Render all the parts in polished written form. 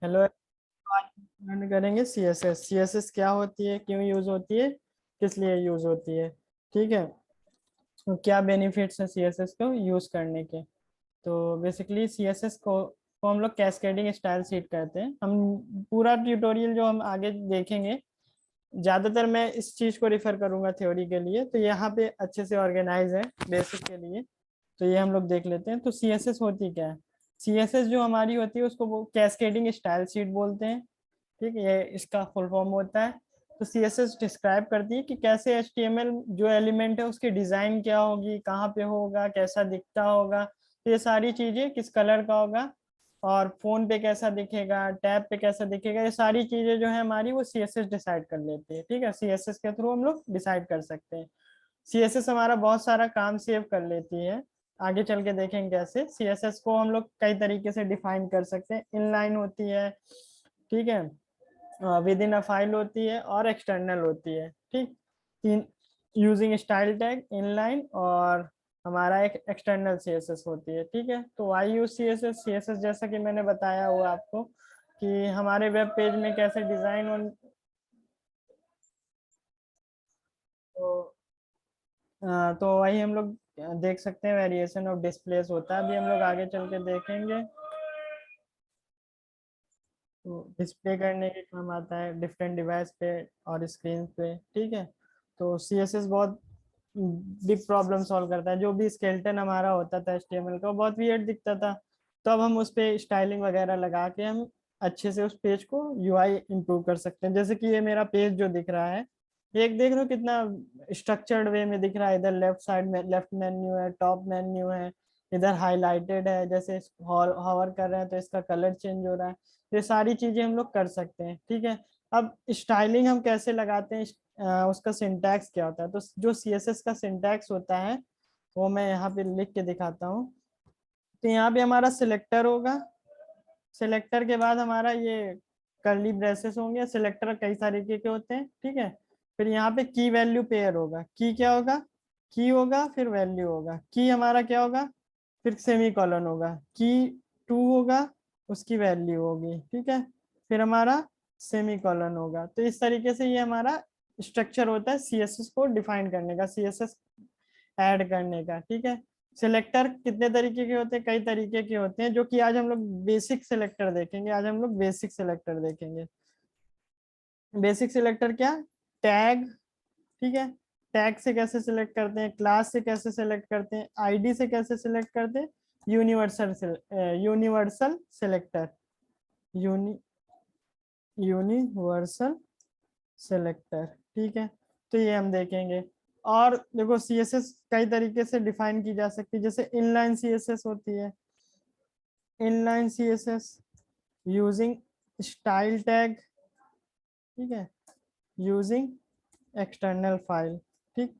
Hello. आज हम करेंगे सीएसएस। सीएसएस क्या होती है, क्यों यूज होती है, किस लिए यूज होती है। ठीक है। तो क्या बेनिफिट्स हैं सीएसएस को यूज करने के। तो बेसिकली सीएसएस को हम लोग कैस्केडिंग स्टाइल शीट कहते हैं। हम पूरा ट्यूटोरियल जो हम आगे देखेंगे, ज्यादातर मैं इस चीज को रिफर करूंगा थ्योरी के लिए, तो यहाँ पे अच्छे से ऑर्गेनाइज है बेसिक के लिए। तो ये हम लोग देख लेते हैं। तो सीएसएस होती क्या है। सीएसएस जो हमारी होती है उसको वो कैस्केडिंग स्टाइल शीट बोलते हैं। ठीक है, ये इसका फुल फॉर्म होता है। तो सीएसएस डिस्क्राइब करती है कि कैसे एचटीएमएल जो एलिमेंट है उसकी डिजाइन क्या होगी, कहाँ पे होगा, कैसा दिखता होगा। तो ये सारी चीजें किस कलर का होगा और फोन पे कैसा दिखेगा, टैब पे कैसा दिखेगा, ये सारी चीजें जो है हमारी वो सीएसएस डिसाइड कर लेती है। ठीक है, सीएसएस के थ्रू हम लोग डिसाइड कर सकते हैं। सीएसएस हमारा बहुत सारा काम सेव कर लेती है। आगे चल के देखेंगे कैसे सीएसएस को हम लोग कई तरीके से डिफाइन कर सकते हैं। इनलाइन होती है, ठीक है, विद इन अ फाइल होती है, और एक्सटर्नल होती है। ठीक, तीन यूजिंग स्टाइल टैग, इनलाइन, और हमारा एक एक्सटर्नल सीएसएस होती है। ठीक है, तो आई यूज सीएसएस। सीएसएस जैसा कि मैंने बताया हुआ आपको कि हमारे वेब पेज में कैसे डिजाइन तो तो वही हम लोग देख सकते हैं, वेरिएशन ऑफ डिस्प्लेस होता है। अभी हम लोग आगे चल के देखेंगे। तो डिस्प्ले करने के काम आता है डिफरेंट डिवाइस पे और स्क्रीन पे। ठीक है, तो सीएसएस बहुत बिग प्रॉब्लम सॉल्व करता है। जो भी स्केलेटन हमारा होता था एचटीएमएल का, वो बहुत वियर्ड दिखता था। तो अब हम उस पे स्टाइलिंग वगैरह लगा के हम अच्छे से उस पेज को यूआई इंप्रूव कर सकते हैं। जैसे कि ये मेरा पेज जो दिख रहा है, ये एक देख रहे हो कितना स्ट्रक्चर्ड वे में दिख रहा है। इधर लेफ्ट साइड में लेफ्ट मेन्यू है, टॉप मेन्यू है, इधर हाईलाइटेड है। जैसे हॉवर कर रहे हैं तो इसका कलर चेंज हो रहा है। ये सारी चीजें हम लोग कर सकते हैं। ठीक है, अब स्टाइलिंग हम कैसे लगाते हैं, उसका सिंटैक्स क्या होता है। तो जो सीएसएस का सिंटैक्स होता है वो मैं यहाँ पे लिख के दिखाता हूँ। तो यहाँ पे हमारा सिलेक्टर होगा। सिलेक्टर के बाद हमारा ये कर्ली ब्रेसेस होंगे। सिलेक्टर कई तरीके के होते हैं। ठीक है, फिर यहाँ पे की वैल्यू पेयर होगा। की क्या होगा, की होगा फिर वैल्यू होगा। की हमारा क्या होगा, फिर सेमी कॉलन होगा। की टू होगा, उसकी वैल्यू होगी। ठीक है, फिर हमारा सेमी कॉलन होगा। तो इस तरीके से ये हमारा स्ट्रक्चर होता है सीएसएस को डिफाइन करने का, सीएसएस ऐड करने का। ठीक है, सिलेक्टर कितने तरीके के होते हैं, कई तरीके के होते हैं, जो कि आज हम लोग बेसिक सिलेक्टर देखेंगे। आज हम लोग बेसिक सिलेक्टर देखेंगे। बेसिक सिलेक्टर क्या, टैग। ठीक है, टैग से कैसे सिलेक्ट करते हैं, क्लास से कैसे सिलेक्ट करते हैं, आईडी से कैसे सिलेक्ट करते हैं, universal universal selector, uni universal selector. ठीक है, तो ये हम देखेंगे। और देखो सीएसएस कई तरीके से डिफाइन की जा सकती है। जैसे इनलाइन सीएसएस होती है, inline CSS using style tag. ठीक है, यूजिंग एक्सटर्नल फाइल। ठीक,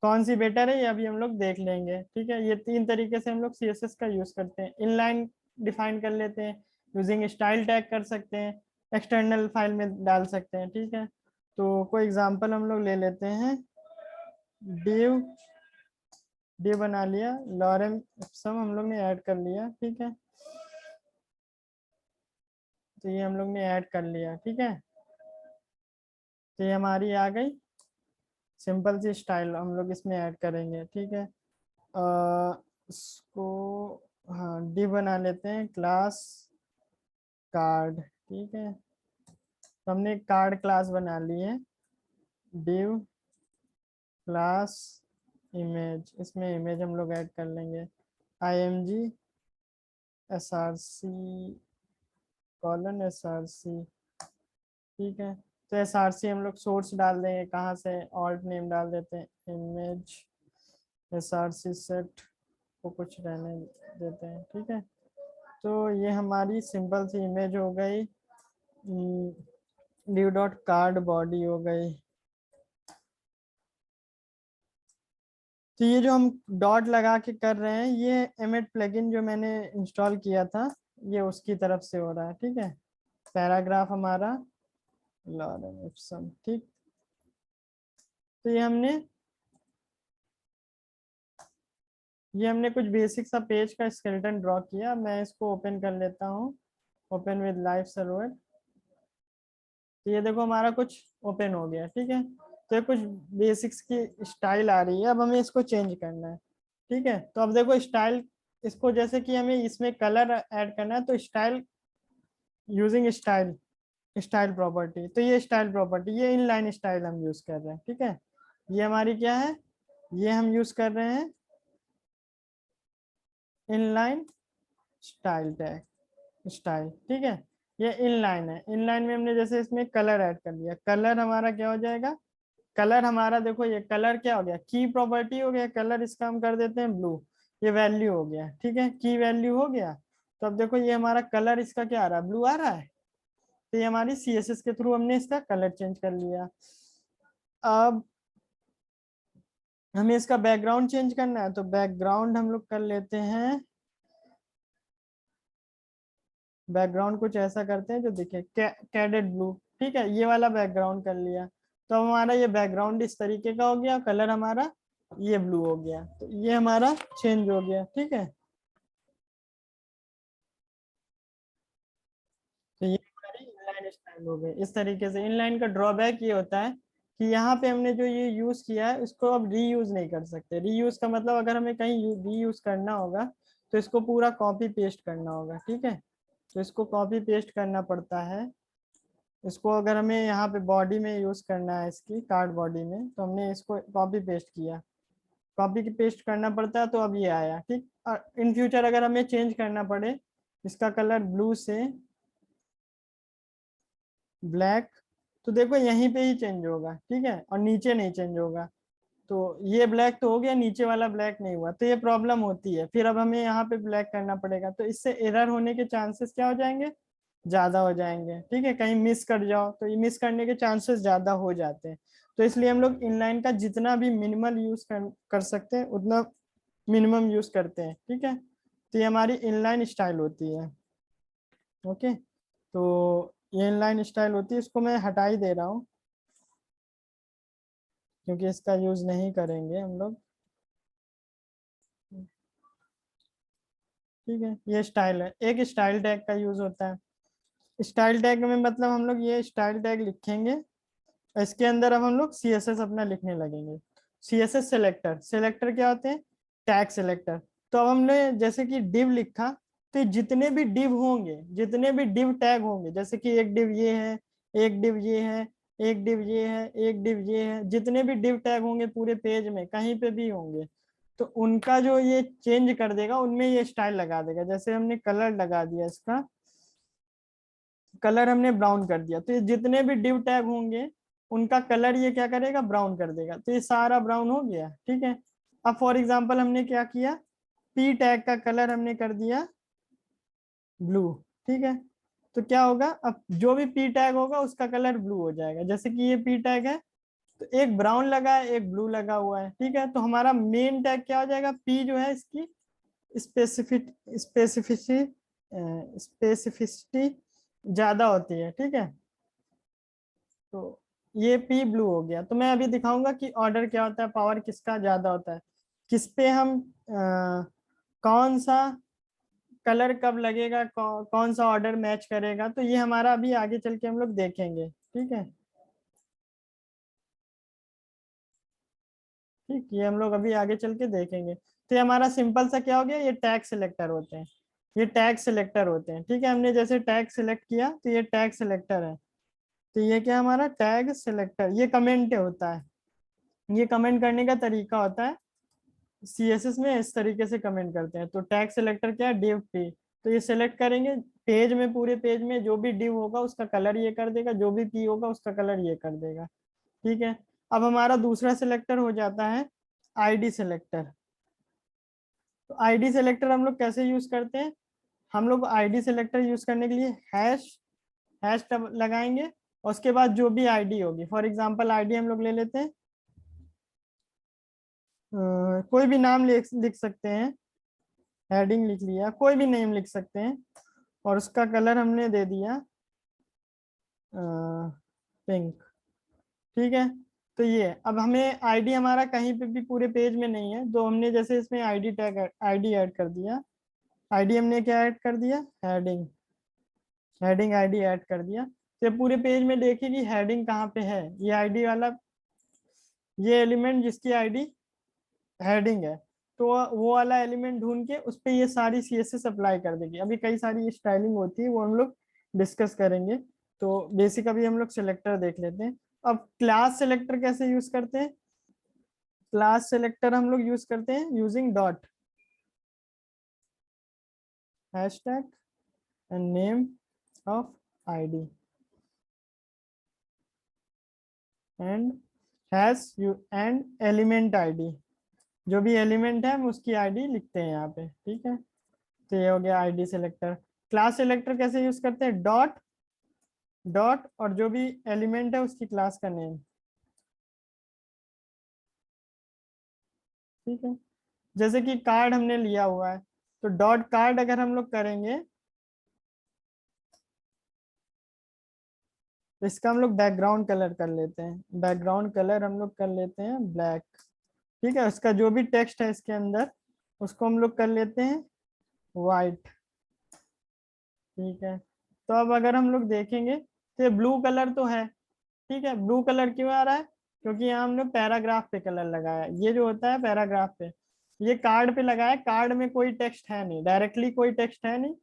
कौन सी बेटर है ये अभी हम लोग देख लेंगे। ठीक है, ये तीन तरीके से हम लोग सीएसएस का यूज करते हैं। इनलाइन डिफाइन कर लेते हैं, यूजिंग स्टाइल टैग कर सकते हैं, एक्सटर्नल फाइल में डाल सकते हैं। ठीक है, तो कोई एग्जांपल हम लोग ले लेते हैं। डिव डिव बना लिया, लॉरेम इप्सम हम लोग ने ऐड कर लिया। ठीक है, तो ये हम लोग ने ऐड कर लिया। ठीक है, तो ये हमारी आ गई सिंपल सी स्टाइल, हम लोग इसमें ऐड करेंगे। ठीक है, इसको हाँ डिव बना लेते हैं, क्लास कार्ड। ठीक है, तो हमने कार्ड क्लास बना ली है। डिव क्लास इमेज, इसमें इमेज हम लोग ऐड कर लेंगे। img src colon src। ठीक है, तो src हम लोग सोर्स डाल देंगे, कहाँ से, ऑल्ट नेम डाल देते हैं, इमेज src सेट को कुछ रहने देते हैं। ठीक है, तो ये हमारी सिंपल सी इमेज हो गई। ड्यू डॉट कार्ड बॉडी हो गई। तो ये जो हम डॉट लगा के कर रहे हैं, ये एमेट प्लगइन जो मैंने इंस्टॉल किया था, ये उसकी तरफ से हो रहा है। ठीक है, पैराग्राफ हमारा लॉरेन इप्सम। ठीक, तो ये हमने कुछ बेसिक सा पेज का स्केलेटन ड्रॉ किया। मैं इसको ओपन कर लेता हूँ। Open with live server. तो ये देखो हमारा कुछ ओपन हो गया, ठीक है। तो ये कुछ बेसिक्स की स्टाइल आ रही है, अब हमें इसको चेंज करना है, ठीक है। तो अब देखो स्टाइल, इसको जैसे कि हमें इसमें कलर ऐड करना है, तो style using style, style property. तो ये स्टाइल प्रॉपर्टी, ये इनलाइन स्टाइल हम यूज कर रहे हैं, ठीक है। ये हमारी क्या है, ये हम यूज कर रहे हैं इनलाइन स्टाइल टैग, स्टाइल, ठीक है। ये इनलाइन है, इनलाइन में हमने जैसे इसमें कलर ऐड कर लिया, कलर हमारा क्या हो जाएगा, कलर हमारा देखो ये कलर क्या हो गया, की प्रॉपर्टी हो गया कलर, इसका हम कर देते हैं ब्लू। ये वैल्यू हो गया, ठीक है, की वैल्यू हो गया। तो अब देखो ये हमारा कलर इसका क्या आ रहा है, ब्लू आ रहा है। तो ये हमारी सीएसएस के थ्रू हमने इसका कलर चेंज कर लिया। अब हमें इसका बैकग्राउंड चेंज करना है, तो बैकग्राउंड हम लोग कर लेते हैं, बैकग्राउंड कुछ ऐसा करते हैं जो दिखे कैडेड ब्लू, ठीक है। ये वाला बैकग्राउंड कर लिया। तो हमारा ये बैकग्राउंड इस तरीके का हो गया, कलर हमारा ये ब्लू हो गया, तो ये हमारा चेंज हो गया, ठीक है। तो ये हमारी इनलाइन स्टाइल हो गई। इस तरीके से इनलाइन का ड्रॉबैक ये होता है कि यहाँ पे हमने जो ये यूज किया है उसको अब रीयूज नहीं कर सकते। रीयूज का मतलब अगर हमें कहीं रीयूज करना होगा तो इसको पूरा कॉपी पेस्ट करना होगा, ठीक है। तो इसको कॉपी पेस्ट करना पड़ता है। इसको अगर हमें यहाँ पे बॉडी में यूज करना है, इसकी कार्ड बॉडी में, तो हमने इसको कॉपी पेस्ट किया, कॉपी की पेस्ट करना पड़ता है, तो अब ये आया, ठीक। और इन फ्यूचर अगर हमें चेंज करना पड़े इसका कलर ब्लू से ब्लैक, तो देखो यहीं पे ही चेंज होगा, ठीक है, और नीचे नहीं चेंज होगा। तो ये ब्लैक तो हो गया, नीचे वाला ब्लैक नहीं हुआ, तो ये प्रॉब्लम होती है। फिर अब हमें यहाँ पे ब्लैक करना पड़ेगा, तो इससे एरर होने के चांसेस क्या हो जाएंगे, ज्यादा हो जाएंगे, ठीक है। कहीं मिस कर जाओ तो ये मिस करने के चांसेस ज्यादा हो जाते हैं। तो इसलिए हम लोग इनलाइन का जितना भी मिनिमल यूज कर सकते हैं उतना मिनिमम यूज करते हैं, ठीक है। तो ये हमारी इनलाइन स्टाइल होती है, ओके। तो ये इनलाइन स्टाइल होती है, इसको मैं हटा ही दे रहा हूँ क्योंकि इसका यूज नहीं करेंगे हम लोग, ठीक है। ये स्टाइल है, एक स्टाइल टैग का यूज होता है। स्टाइल टैग में मतलब हम लोग ये स्टाइल टैग लिखेंगे, इसके अंदर अब हम लोग सीएसएस अपना लिखने लगेंगे। सीएसएस सेलेक्टर, सेलेक्टर क्या होते हैं, टैग सेलेक्टर। तो अब हमने जैसे कि डिव लिखा, तो जितने भी डिव होंगे, जितने भी डिव टैग होंगे, जैसे कि एक डिव ये है, एक डिव ये है, एक डिव ये है, एक डिव ये है, जितने भी डिव टैग होंगे पूरे पेज में कहीं पे भी होंगे, तो उनका जो ये चेंज कर देगा, उनमें ये स्टाइल लगा देगा। जैसे हमने कलर लगा दिया, इसका कलर हमने ब्राउन कर दिया, तो ये जितने भी डिव टैग होंगे उनका कलर ये क्या करेगा, ब्राउन कर देगा। तो ये सारा ब्राउन हो गया, ठीक है। अब फॉर एग्जांपल हमने क्या किया, पी टैग का कलर हमने कर दिया ब्लू, ठीक है। तो क्या होगा, अब जो भी पी टैग होगा उसका कलर ब्लू हो जाएगा। जैसे कि ये पी टैग है, तो एक ब्राउन लगा है, एक ब्लू लगा हुआ है, ठीक है। तो हमारा मेन टैग क्या हो जाएगा, पी जो है इसकी स्पेसिफिक स्पेसिफिसिटी स्पेसिफिसिटी ज्यादा होती है, ठीक है। तो ये पी ब्लू हो गया। तो मैं अभी दिखाऊंगा कि ऑर्डर क्या होता है, पावर किसका ज्यादा होता है, किस पे हम कौन सा कलर कब लगेगा, कौन सा ऑर्डर मैच करेगा। तो ये हमारा अभी आगे चल के हम लोग देखेंगे, ठीक है। ठीक, ये हम लोग अभी आगे चल के देखेंगे। तो ये हमारा सिंपल सा क्या हो गया, ये टैग सिलेक्टर होते हैं, ये टैग सिलेक्टर होते हैं, ठीक है। हमने जैसे टैग सिलेक्ट किया तो ये टैग सिलेक्टर है। तो ये क्या हमारा टैग सिलेक्टर, ये कमेंट होता है, ये कमेंट करने का तरीका होता है। सीएसएस में इस तरीके से कमेंट करते हैं। तो टैग सिलेक्टर क्या है, डिव पी। तो ये सिलेक्ट करेंगे, पेज में, पूरे पेज में जो भी डिव होगा उसका कलर ये कर देगा, जो भी पी होगा उसका कलर ये कर देगा, ठीक है। अब हमारा दूसरा सिलेक्टर हो जाता है आईडी सिलेक्टर। तो आईडी सिलेक्टर हम लोग कैसे यूज करते हैं, हम लोग आईडी सिलेक्टर यूज करने के लिए हैश हैश लगाएंगे, और उसके बाद जो भी आईडी होगी, फॉर एग्जांपल आईडी हम लोग ले लेते हैं, कोई भी नाम लिख लिख सकते हैं, हेडिंग लिख लिया, कोई भी नेम लिख सकते हैं, और उसका कलर हमने दे दिया पिंक, ठीक है। तो ये अब हमें आईडी हमारा कहीं पे भी पूरे पेज में नहीं है, तो हमने जैसे इसमें आईडी टैग आईडी ऐड कर दिया, आईडी हमने क्या ऐड कर दिया, हेडिंग, हेडिंग आईडी ऐड कर दिया। तो ये पूरे पेज में देखिए कि हेडिंग कहाँ पे है, ये आईडी वाला, ये एलिमेंट जिसकी आईडी हेडिंग है, तो वो वाला एलिमेंट ढूंढ के उस पे ये सारी सीएसएस अप्लाई कर देगी। अभी कई सारी स्टाइलिंग होती है, वो हम लोग डिस्कस करेंगे। तो बेसिक अभी हम लोग सिलेक्टर देख लेते हैं। अब क्लास सिलेक्टर कैसे यूज करते हैं? क्लास सिलेक्टर हम लोग यूज करते हैं using dot hashtag and name of ID and hash you and element ID. जो भी एलिमेंट है हम उसकी आईडी लिखते हैं यहाँ पे, ठीक है। तो ये हो गया आईडी सिलेक्टर। क्लास सिलेक्टर कैसे यूज करते हैं? डॉट डॉट और जो भी एलिमेंट है उसकी क्लास का नेम, ठीक है। जैसे कि कार्ड हमने लिया हुआ है, तो डॉट कार्ड अगर हम लोग करेंगे तो इसका हम लोग बैकग्राउंड कलर कर लेते हैं। बैकग्राउंड कलर हम लोग कर लेते हैं ब्लैक, ठीक है। उसका जो भी टेक्स्ट है इसके अंदर उसको हम लोग कर लेते हैं वाइट, ठीक है। तो अब अगर हम लोग देखेंगे तो ये ब्लू कलर तो है, ठीक है। ब्लू कलर क्यों आ रहा है? क्योंकि यहाँ हमने पैराग्राफ पे कलर लगाया है। ये जो होता है पैराग्राफ पे, ये कार्ड पे लगाया है। कार्ड में कोई टेक्स्ट है नहीं, डायरेक्टली कोई टेक्स्ट है नहीं।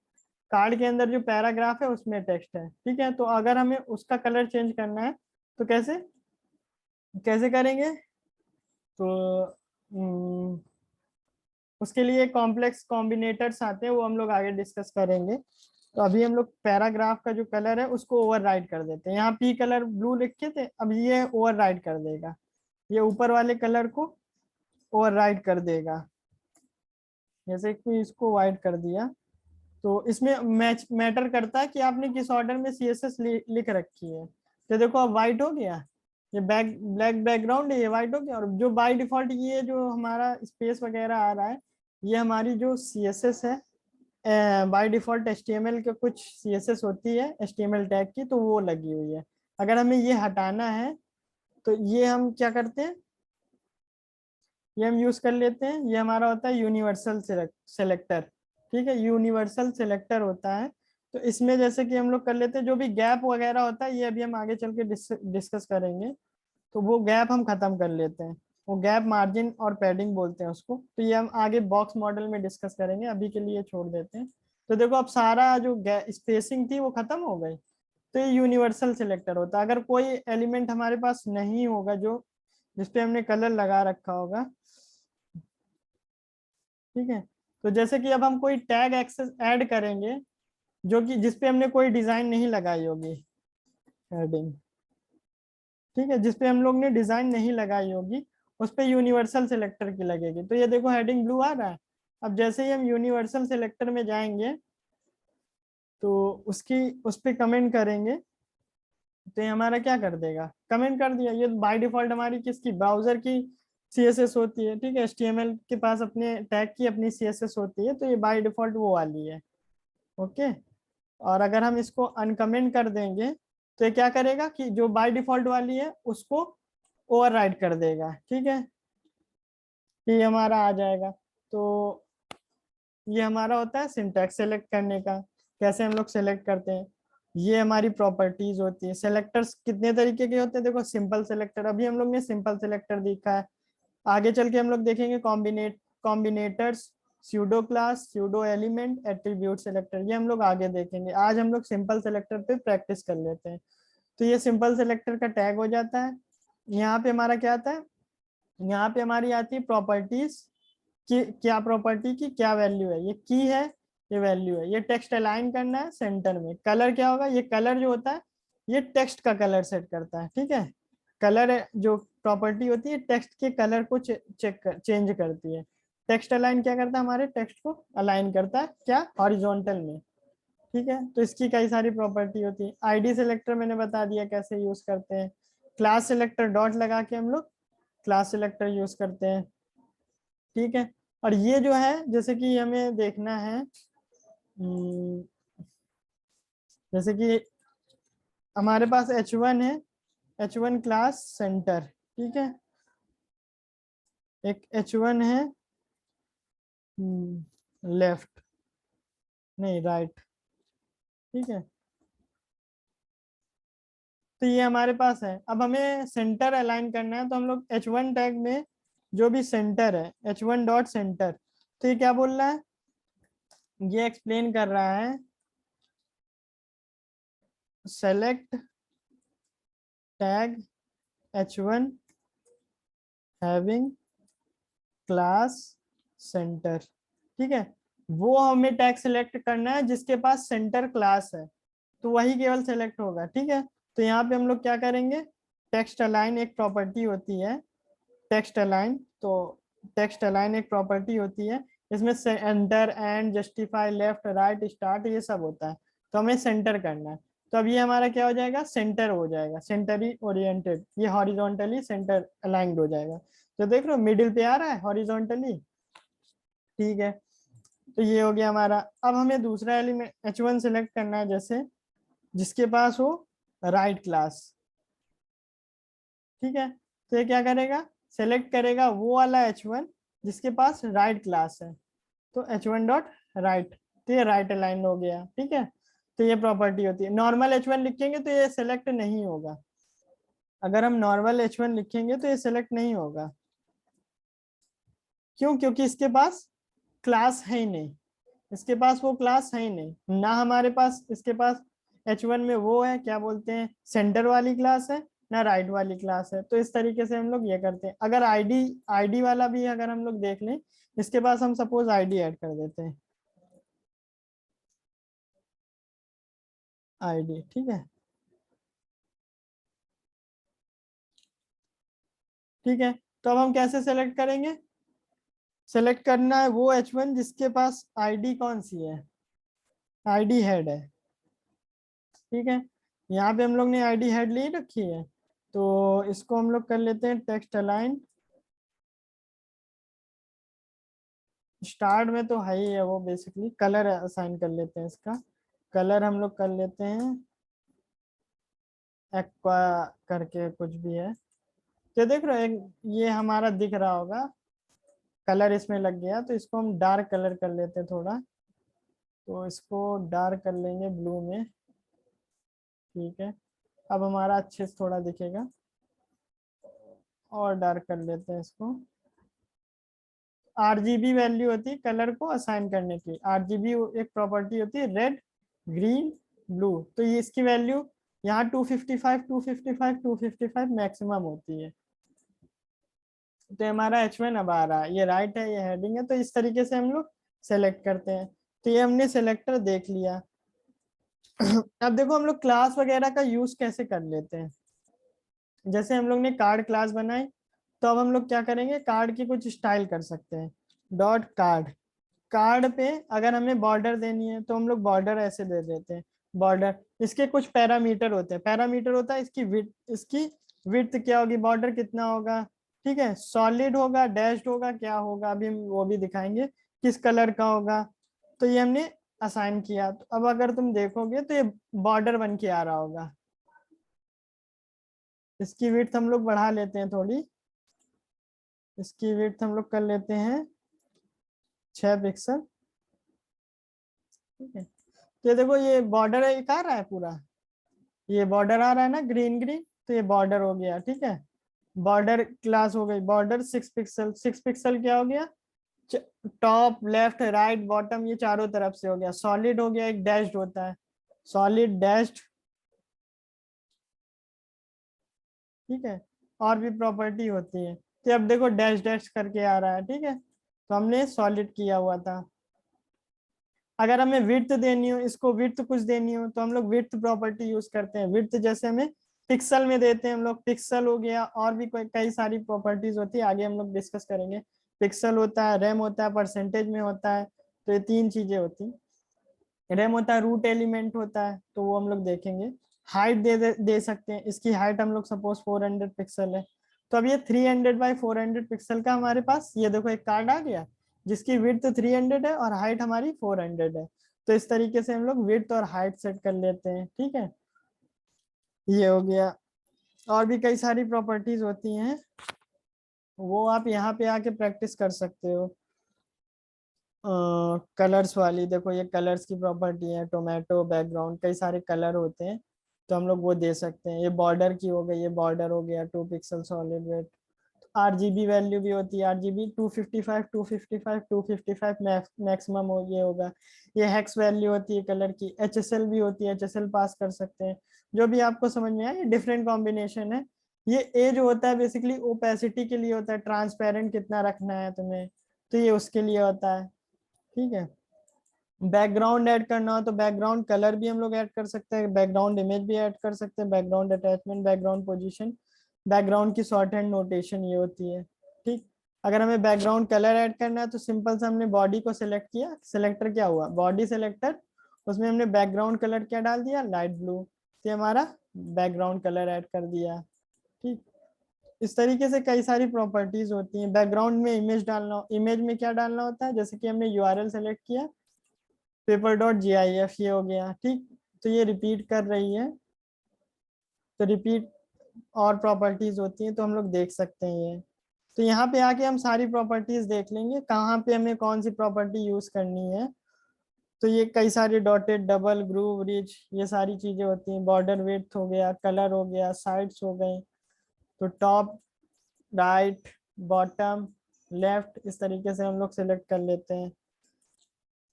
कार्ड के अंदर जो पैराग्राफ है उसमें टेक्स्ट है, ठीक है। तो अगर हमें उसका कलर चेंज करना है तो कैसे कैसे करेंगे? तो उसके लिए कॉम्प्लेक्स कॉम्बिनेटर्स आते हैं, वो हम लोग आगे डिस्कस करेंगे। तो अभी हम लोग पैराग्राफ का जो कलर है उसको ओवरराइड कर देते हैं। यहाँ पी कलर ब्लू लिखे थे, अब ये ओवरराइड कर देगा, ये ऊपर वाले कलर को ओवरराइड कर देगा। जैसे कि इसको वाइट कर दिया, तो इसमें मैच मैटर करता है कि आपने किस ऑर्डर में सीएसएस लिख रखी है। तो देखो अब वाइट हो गया, ये ब्लैक बैकग्राउंड है, ये वाइट हो गया। और जो बाय डिफॉल्ट ये जो हमारा स्पेस वगैरह आ रहा है, ये हमारी जो सीएसएस है बाय डिफॉल्ट एचटीएमएल के कुछ सीएसएस होती है एचटीएमएल टैग की, तो वो लगी हुई है। अगर हमें ये हटाना है तो ये हम क्या करते हैं, ये हम यूज कर लेते हैं। ये हमारा होता है यूनिवर्सल सेलेक्टर, ठीक है। यूनिवर्सल सेलेक्टर होता है। तो इसमें जैसे कि हम लोग कर लेते हैं, जो भी गैप वगैरह होता है ये अभी हम आगे चल के डिस्कस करेंगे। तो वो गैप हम खत्म कर लेते हैं, वो गैप मार्जिन और पैडिंग बोलते हैं उसको। तो ये हम आगे बॉक्स मॉडल में डिस्कस करेंगे, अभी के लिए छोड़ देते हैं। तो देखो अब सारा जो स्पेसिंग थी वो खत्म हो गई। तो ये यूनिवर्सल सिलेक्टर होता है। अगर कोई एलिमेंट हमारे पास नहीं होगा जो जिसपे हमने कलर लगा रखा होगा, ठीक है। तो जैसे कि अब हम कोई टैग एक्सेस ऐड करेंगे जो कि जिसपे हमने कोई डिजाइन नहीं लगाई होगी, हेडिंग, ठीक है, जिसपे हम लोग ने डिजाइन नहीं लगाई होगी उस पे यूनिवर्सल सिलेक्टर की लगेगी। तो ये देखो हेडिंग ब्लू आ रहा है। अब जैसे ही हम यूनिवर्सल सिलेक्टर में जाएंगे तो उसकी उस पे कमेंट करेंगे, तो ये हमारा क्या कर देगा, कमेंट कर दिया। ये बाय डिफॉल्ट हमारी किसकी, ब्राउजर की सीएसएस होती है, ठीक है। एचटीएमएल के पास अपने टैग की अपनी सीएसएस होती है, तो ये बाय डिफॉल्ट वो वाली है, ओके। और अगर हम इसको अनकमेंट कर देंगे तो ये क्या करेगा कि जो बाय डिफॉल्ट वाली है उसको ओवरराइड कर देगा, ठीक है। ये हमारा आ जाएगा। तो ये हमारा होता है सिंटैक्स सेलेक्ट करने का। कैसे हम लोग सेलेक्ट करते हैं, ये हमारी प्रॉपर्टीज होती है। सेलेक्टर्स कितने तरीके के होते हैं, देखो सिंपल सेलेक्टर, अभी हम लोग ने सिंपल सेलेक्टर देखा है। आगे चल के हम लोग देखेंगे combinators, pseudo class, pseudo element, attribute selector, ये हम लोग आगे देखेंगे। आज हम लोग सिंपल सेलेक्टर पे प्रैक्टिस कर लेते हैं। तो ये सिंपल सेलेक्टर का टैग हो जाता है। यहाँ पे हमारा क्या आता है, यहाँ पे हमारी आती है प्रॉपर्टीज की, क्या प्रॉपर्टी की क्या वैल्यू है, ये की है, ये वैल्यू है। ये टेक्स्ट अलाइन करना है सेंटर में। कलर क्या होगा, ये कलर जो होता है ये टेक्स्ट का कलर सेट करता है, ठीक है। कलर जो प्रॉपर्टी होती है टेक्स्ट के कलर को चेंज करती है। टेक्स्ट अलाइन क्या करता है, हमारे टेक्स्ट को अलाइन करता है क्या, हॉरिजॉन्टल में, ठीक है। तो इसकी कई सारी प्रॉपर्टी होती है। आईडी सिलेक्टर मैंने बता दिया कैसे यूज करते हैं। क्लास सिलेक्टर डॉट लगा के हम लोग क्लास सिलेक्टर यूज करते हैं, ठीक है। और ये जो है जैसे कि हमें देखना है, जैसे कि हमारे पास H1 है, H1 क्लास सेंटर, ठीक है। एक H1 है लेफ्ट, नहीं राइट, ठीक है। तो ये हमारे पास है। अब हमें सेंटर अलाइन करना है, तो हम लोग H1 टैग में जो भी सेंटर है, H1 डॉट सेंटर, तो ये क्या बोल रहा है, ये एक्सप्लेन कर रहा है select tag H1 having class centre. ठीक है, वो हमें टैग सेलेक्ट करना है जिसके पास सेंटर क्लास है, तो वही केवल सेलेक्ट होगा। ठीक है, तो यहाँ पे हम लोग क्या करेंगे, टेक्स्ट अलाइन एक प्रॉपर्टी होती है, टेक्स्ट अलाइन, तो टेक्स्ट अलाइन एक प्रॉपर्टी होती है, इसमें centre, and, justify, left, right, start, ये सब होता है, तो हमें सेंटर करना है। तो अब ये हमारा क्या हो जाएगा, सेंटर हो जाएगा, सेंटरी ओरिएंटेड, ये हॉरिजॉन्टली सेंटर अलाइंड हो जाएगा। तो देख लो मिडिल पे आ रहा है हॉरिजॉन्टली। ठीक है, तो ये हो गया हमारा। अब हमें दूसरा एलिमेंट H1 सेलेक्ट करना है, जैसे जिसके पास हो राइट क्लास। ठीक है, तो ये क्या करेगा, सेलेक्ट करेगा वो वाला H1 जिसके पास राइट क्लास है, तो H1 डॉट राइट, तो ये राइट अलाइन हो गया। ठीक है, तो ये प्रॉपर्टी होती है। नॉर्मल H1 लिखेंगे तो ये सेलेक्ट नहीं होगा, अगर हम नॉर्मल H1 लिखेंगे तो ये सेलेक्ट नहीं होगा। क्यों, क्योंकि इसके पास क्लास है ही नहीं, इसके पास वो क्लास है ही नहीं ना, हमारे पास इसके पास H1 में वो है, क्या बोलते हैं, सेंटर वाली क्लास है, ना राइट वाली क्लास है। तो इस तरीके से हम लोग ये करते हैं। अगर आईडी आईडी वाला भी अगर हम लोग देख लें, इसके पास हम सपोज आईडी ऐड कर देते हैं, आईडी। ठीक है, ठीक है, तो अब हम कैसे सेलेक्ट करेंगे, सेलेक्ट करना है वो H1 जिसके पास आईडी कौन सी है, आईडी हेड है। ठीक है, यहाँ पे हम लोग ने आईडी हेड ली रखी है, तो इसको हम लोग कर लेते हैं टेक्स्ट अलाइन, स्टार्ट में तो है ही है वो, बेसिकली कलर असाइन कर लेते हैं, इसका कलर हम लोग कर लेते हैं एक्वा करके कुछ भी है। तो देख रहे हो ये हमारा दिख रहा होगा, कलर इसमें लग गया, तो इसको हम डार्क कलर कर लेते हैं थोड़ा, तो इसको डार्क कर लेंगे ब्लू में। ठीक है, अब हमारा अच्छे से थोड़ा दिखेगा, और डार्क कर लेते हैं इसको। आरजीबी वैल्यू होती है कलर को असाइन करने की, आरजीबी एक प्रॉपर्टी होती है, रेड, ग्रीन, ब्लू, तो ये इसकी वैल्यू यहाँ 255 255 255 मैक्सिमम होती है। तो हमारा H1 अब आ रहा है, ये राइट है, ये हेडिंग है, तो इस तरीके से हम लोग सेलेक्ट करते हैं। तो ये हमने सेलेक्टर देख लिया। अब देखो हम लोग क्लास वगैरह का यूज कैसे कर लेते हैं, जैसे हम लोग ने कार्ड क्लास बनाई, तो अब हम लोग क्या करेंगे, कार्ड की कुछ स्टाइल कर सकते हैं, डॉट कार्ड, कार्ड पे अगर हमें बॉर्डर देनी है तो हम लोग बॉर्डर ऐसे दे देते हैं, बॉर्डर, इसके कुछ पैरामीटर होते हैं, पैरामीटर होता है इसकी विड्थ, इसकी विड्थ क्या होगी, बॉर्डर कितना होगा। ठीक है, सॉलिड होगा, डैश्ड होगा, क्या होगा अभी हम वो भी दिखाएंगे, किस कलर का होगा। तो ये हमने असाइन किया, तो अब अगर तुम देखोगे तो ये बॉर्डर बन के आ रहा होगा। इसकी विड्थ हम लोग बढ़ा लेते हैं थोड़ी, इसकी विड्थ हम लोग कर लेते हैं 6 पिक्सल। ठीक है, तो ये देखो ये बॉर्डर है, ये कहाँ रहा है पूरा, ये बॉर्डर आ रहा है ना, ग्रीन ग्रीन, तो ये बॉर्डर हो गया। ठीक है, बॉर्डर क्लास हो गई, बॉर्डर 6 पिक्सल, 6 पिक्सल क्या हो गया, टॉप, लेफ्ट, राइट, बॉटम, ये चारों तरफ से हो गया। सॉलिड हो गया, एक डैश्ड होता है, सॉलिड डैश्ड। ठीक है, और भी प्रॉपर्टी होती है, तो अब देखो डैश डैश करके आ रहा है। ठीक है, तो हमने सॉलिड किया हुआ था। अगर हमें विड्थ देनी हो, इसको विड्थ कुछ देनी हो, तो हम लोग विड्थ प्रॉपर्टी यूज करते हैं, विड्थ जैसे हमें पिक्सल में देते हैं हम लोग, पिक्सल हो गया, और भी कोई कई सारी प्रॉपर्टीज होती है, आगे हम लोग डिस्कस करेंगे। पिक्सल होता है, रैम होता है, परसेंटेज में होता है, तो ये 3 चीजें होती हैं। रैम होता है, रूट एलिमेंट होता है, तो वो हम लोग देखेंगे। हाइट दे सकते हैं, इसकी हाइट हम लोग सपोज 400 पिक्सल है, तो अब ये 300 बाई 400 पिक्सल का हमारे पास, ये देखो एक कार्ड आ गया जिसकी विड्थ 300 है और हाइट हमारी 400 है। तो इस तरीके से हम लोग विड्थ और हाइट सेट कर लेते हैं। ठीक है, ये हो गया। और भी कई सारी प्रॉपर्टीज होती हैं, वो आप यहाँ पे आके प्रैक्टिस कर सकते हो। कलर्स वाली देखो, ये कलर्स की प्रॉपर्टी है, टोमेटो बैकग्राउंड, कई सारे कलर होते हैं, तो हम लोग वो दे सकते हैं। ये बॉर्डर की हो गई, ये बॉर्डर हो गया 2 pixel solid weight. RGB value भी होती है, आरजीबी 255 255 255 मैक्सिमम हो ये होगा। ये हेक्स वैल्यू होती है कलर की। एचएसएल भी होती है, एचएसएल पास कर सकते हैं। जो भी आपको समझ में आए, ये डिफरेंट कॉम्बिनेशन है। ये ए जो होता है बेसिकली ओपेसिटी के लिए होता है, ट्रांसपेरेंट कितना रखना है तुम्हें, तो ये उसके लिए होता है। ठीक है। बैकग्राउंड ऐड करना हो तो बैकग्राउंड कलर भी हम लोग ऐड कर सकते हैं, बैकग्राउंड इमेज भी ऐड कर सकते हैं, background attachment, background position, background की शॉर्ट हैंड नोटेशन ये होती है। ठीक। अगर हमें बैकग्राउंड कलर ऐड करना है तो सिंपल से हमने बॉडी को सिलेक्ट किया, सिलेक्टर क्या हुआ, बॉडी सिलेक्टर, उसमें हमने बैकग्राउंड कलर क्या डाल दिया, लाइट ब्लू, तो हमारा बैकग्राउंड कलर ऐड कर दिया। ठीक। इस तरीके से कई सारी प्रॉपर्टीज होती हैं। बैकग्राउंड में इमेज डालना, इमेज में क्या डालना होता है, जैसे कि हमने यूआरएल सेलेक्ट किया, paper.gif ये हो गया। ठीक। तो ये रिपीट कर रही है, तो रिपीट और प्रॉपर्टीज होती हैं तो हम लोग देख सकते हैं ये। तो यहाँ पे आके हम सारी प्रॉपर्टीज देख लेंगे कहाँ पे हमें कौन सी प्रॉपर्टी यूज करनी है। तो ये कई सारी डॉटेड, डबल, ग्रूव, रिच, ये सारी चीजें होती हैं। बॉर्डर विड्थ हो गया, कलर हो गया, साइड्स हो गई, तो टॉप, राइट, बॉटम, लेफ्ट, इस तरीके से हम लोग सिलेक्ट कर लेते हैं।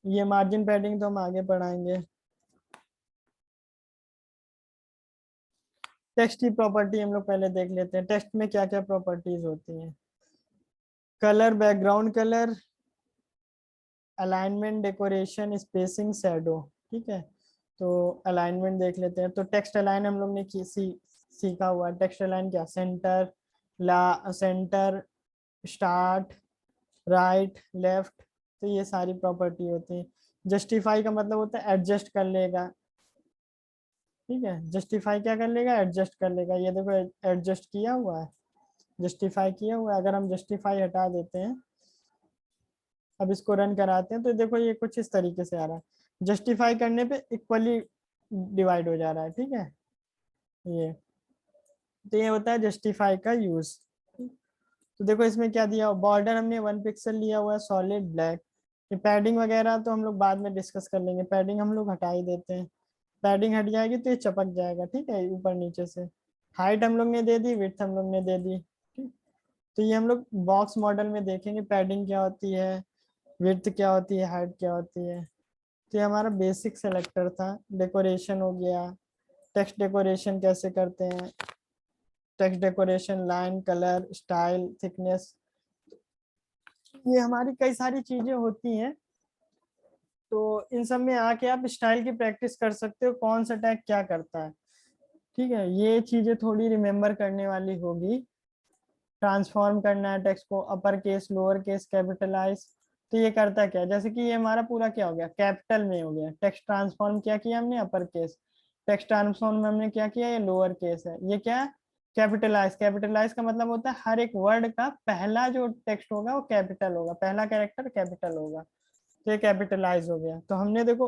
ये मार्जिन पैडिंग तो हम आगे पढ़ाएंगे। टेक्स्ट की प्रॉपर्टी हम लोग पहले देख लेते हैं, टेक्स्ट में क्या क्या प्रॉपर्टीज होती हैं। Colour, background colour, alignment, decoration, spacing, shadow. ठीक है। तो अलाइनमेंट देख लेते हैं। तो टेक्स्ट अलाइन हम लोग ने सीखा हुआ है। टेक्स्ट अलाइन क्या, सेंटर, ला सेंटर, स्टार्ट, राइट, लेफ्ट, तो ये सारी प्रॉपर्टी होती है। जस्टिफाई का मतलब होता है एडजस्ट कर लेगा। ठीक है। जस्टिफाई क्या कर लेगा, एडजस्ट कर लेगा। ये देखो एडजस्ट किया हुआ है, जस्टिफाई किया हुआ है। अगर हम जस्टिफाई हटा देते हैं, अब इसको रन कराते हैं, तो देखो ये कुछ इस तरीके से आ रहा है। जस्टिफाई करने पे इक्वली डिवाइड हो जा रहा है। ठीक है। ये, तो ये होता है जस्टिफाई का यूज। तो देखो इसमें क्या दिया, बॉर्डर हमने 1 पिक्सल लिया हुआ है, सॉलिड ब्लैक। ये पैडिंग वगैरह तो हम लोग बाद में डिस्कस कर लेंगे, पैडिंग हम लोग हटा ही देते हैं। पैडिंग हट जाएगी तो ये चपक जाएगा। ठीक है, ऊपर नीचे से। हाइट हम लोग ने दे दी, विड्थ हम लोग ने दे दी। ठीक। तो ये हम लोग बॉक्स मॉडल में देखेंगे पैडिंग क्या होती है, विड्थ क्या होती है, हाइट क्या होती है। तो ये हमारा बेसिक सेलेक्टर था। डेकोरेशन हो गया, टेक्स्ट डेकोरेशन कैसे करते हैं, text decoration, line, colour, style, thickness, ये हमारी कई सारी चीजें होती हैं। तो इन सब में आके आप स्टाइल की प्रैक्टिस कर सकते हो, कौन सा टैग क्या करता है। ठीक है, ये चीजें थोड़ी रिमेम्बर करने वाली होगी। ट्रांसफॉर्म करना है टेक्स्ट को, upper case, lower case, capitalise, तो ये करता क्या, जैसे कि ये हमारा पूरा क्या हो गया, कैपिटल में हो गया। टेक्स्ट ट्रांसफॉर्म क्या किया हमने, अपर केस। टेक्स्ट ट्रांसफॉर्म में हमने क्या किया, ये लोअर केस है। ये क्या है, कैपिटलाइज। कैपिटलाइज का मतलब होता है हर एक वर्ड का पहला जो टेक्स्ट होगा वो कैपिटल होगा, पहला कैरेक्टर कैपिटल होगा। तो ये कैपिटलाइज हो गया। तो हमने देखो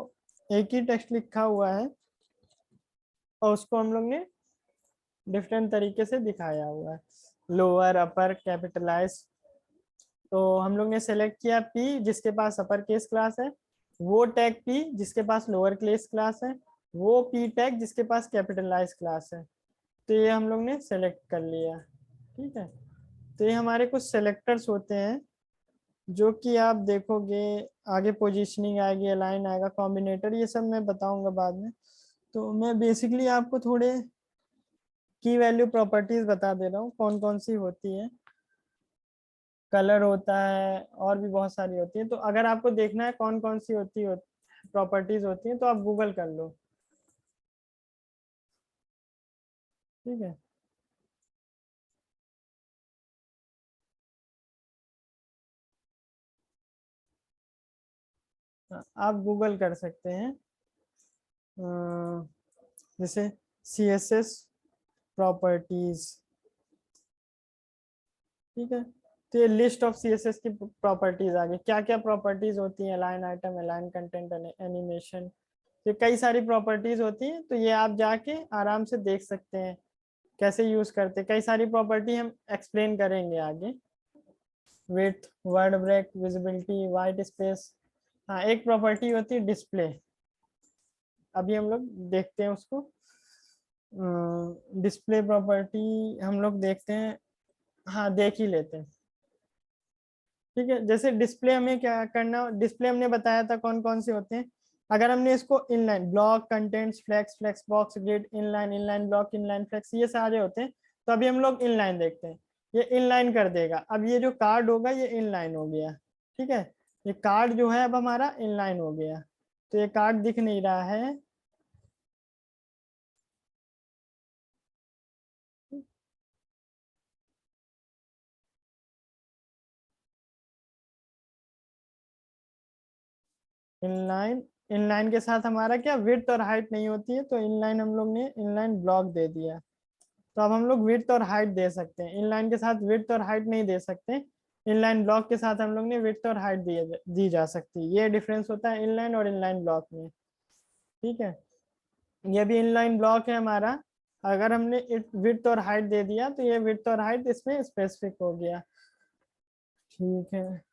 एक ही टेक्स्ट लिखा हुआ है और उसको हम लोग ने डिफरेंट तरीके से दिखाया हुआ है, लोअर, अपर, कैपिटलाइज। तो हम लोग ने सेलेक्ट किया पी जिसके पास अपर केस क्लास है, वो टैग पी जिसके पास लोअर केस क्लास है, वो पी टैग जिसके पास कैपिटलाइज क्लास है। तो ये हम लोग ने सेलेक्ट कर लिया। ठीक है। तो ये हमारे कुछ सेलेक्टर्स होते हैं जो कि आप देखोगे आगे, पोजीशनिंग आएगी, अलाइन आएगा, कॉम्बिनेटर, ये सब मैं बताऊंगा बाद में। तो मैं बेसिकली आपको थोड़े की वैल्यू प्रॉपर्टीज बता दे रहा हूँ कौन कौन सी होती है। कलर होता है और भी बहुत सारी होती है। तो अगर आपको देखना है कौन कौन सी प्रॉपर्टीज होती है तो आप गूगल कर लो। ठीक है। हाँ, आप गूगल कर सकते हैं। जैसे CSS प्रॉपर्टीज। ठीक है। तो ये लिस्ट ऑफ CSS की प्रॉपर्टीज आ गई, क्या क्या प्रॉपर्टीज होती है, align item, align content, animation, ये कई सारी प्रॉपर्टीज होती हैं। तो ये आप जाके आराम से देख सकते हैं कैसे यूज करते हैं। कई सारी प्रॉपर्टी हम एक्सप्लेन करेंगे आगे। Width, word break, visibility, white space. हाँ, एक प्रॉपर्टी होती है डिस्प्ले, अभी हम लोग देखते हैं उसको। डिस्प्ले प्रॉपर्टी हम लोग देखते हैं, हाँ देख ही लेते हैं। ठीक है, जैसे डिस्प्ले हमें क्या करना, डिस्प्ले हमने बताया था कौन कौन से होते हैं। अगर हमने इसको inline block, contents, flex, flex box, grid, inline, inline block, inline flex, ये सारे होते हैं। तो अभी हम लोग इनलाइन देखते हैं, ये इनलाइन कर देगा। अब ये जो कार्ड होगा ये इनलाइन हो गया। ठीक है, ये कार्ड जो है अब हमारा इनलाइन हो गया। तो ये कार्ड दिख नहीं रहा है, इनलाइन। इनलाइन के साथ हमारा क्या विड्थ और हाइट नहीं होती है, तो इनलाइन हम लोग ने इनलाइन ब्लॉक दे दिया। तो अब हम लोग विड्थ और हाइट दे सकते हैं, इनलाइन के साथ विड्थ और हाइट नहीं दे सकते। इनलाइन ब्लॉक के साथ हम लोग ने विड्थ और हाइट दी जा सकती है। ये डिफरेंस होता है इनलाइन और इनलाइन ब्लॉक में। ठीक है, ये भी इनलाइन ब्लॉक है हमारा। अगर हमने विड्थ और हाइट दे दिया तो ये विड्थ और हाइट इसमें स्पेसिफिक हो गया। ठीक है,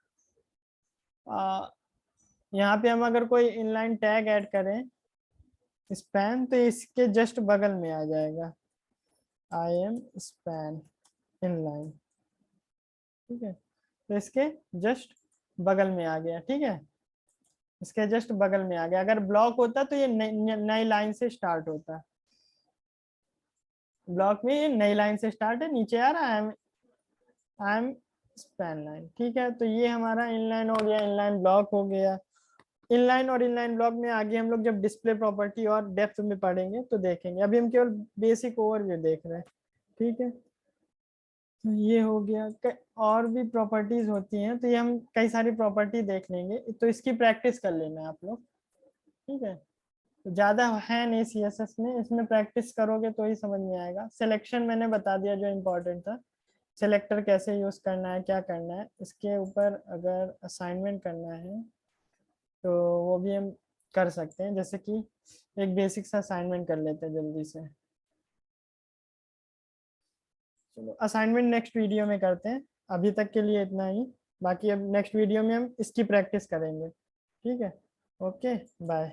यहाँ पे हम अगर कोई इनलाइन टैग ऐड करें स्पैन, तो इसके जस्ट बगल में आ जाएगा आई एम स्पैन इनलाइन। ठीक है, तो इसके जस्ट बगल में आ गया। ठीक है, इसके जस्ट बगल में आ गया। अगर ब्लॉक होता तो ये नई लाइन से स्टार्ट होता। ब्लॉक में ये नई लाइन से स्टार्ट है, नीचे आ रहा है आई एम स्पैन लाइन। ठीक है, तो ये हमारा इनलाइन हो गया, इनलाइन ब्लॉक हो गया। इनलाइन और इनलाइन ब्लॉक में आगे हम लोग जब डिस्प्ले प्रॉपर्टी और डेप्थ में पढ़ेंगे तो देखेंगे, अभी हम केवल बेसिक ओवरव्यू देख रहे हैं। ठीक है, तो ये हो गया। और भी प्रॉपर्टीज होती हैं, तो ये हम कई सारी प्रॉपर्टी देख लेंगे, तो इसकी प्रैक्टिस कर लेना आप लोग। ठीक है, तो ज्यादा है नहीं सीएसएस में, इसमें प्रैक्टिस करोगे तो ही समझ में आएगा। सिलेक्शन मैंने बता दिया जो इम्पोर्टेंट था, सेलेक्टर कैसे यूज करना है, क्या करना है। इसके ऊपर अगर असाइनमेंट करना है तो वो भी हम कर सकते हैं, जैसे कि एक बेसिक सा असाइनमेंट कर लेते हैं जल्दी से। चलो असाइनमेंट नेक्स्ट वीडियो में करते हैं, अभी तक के लिए इतना ही। बाकी अब नेक्स्ट वीडियो में हम इसकी प्रैक्टिस करेंगे। ठीक है, ओके, बाय।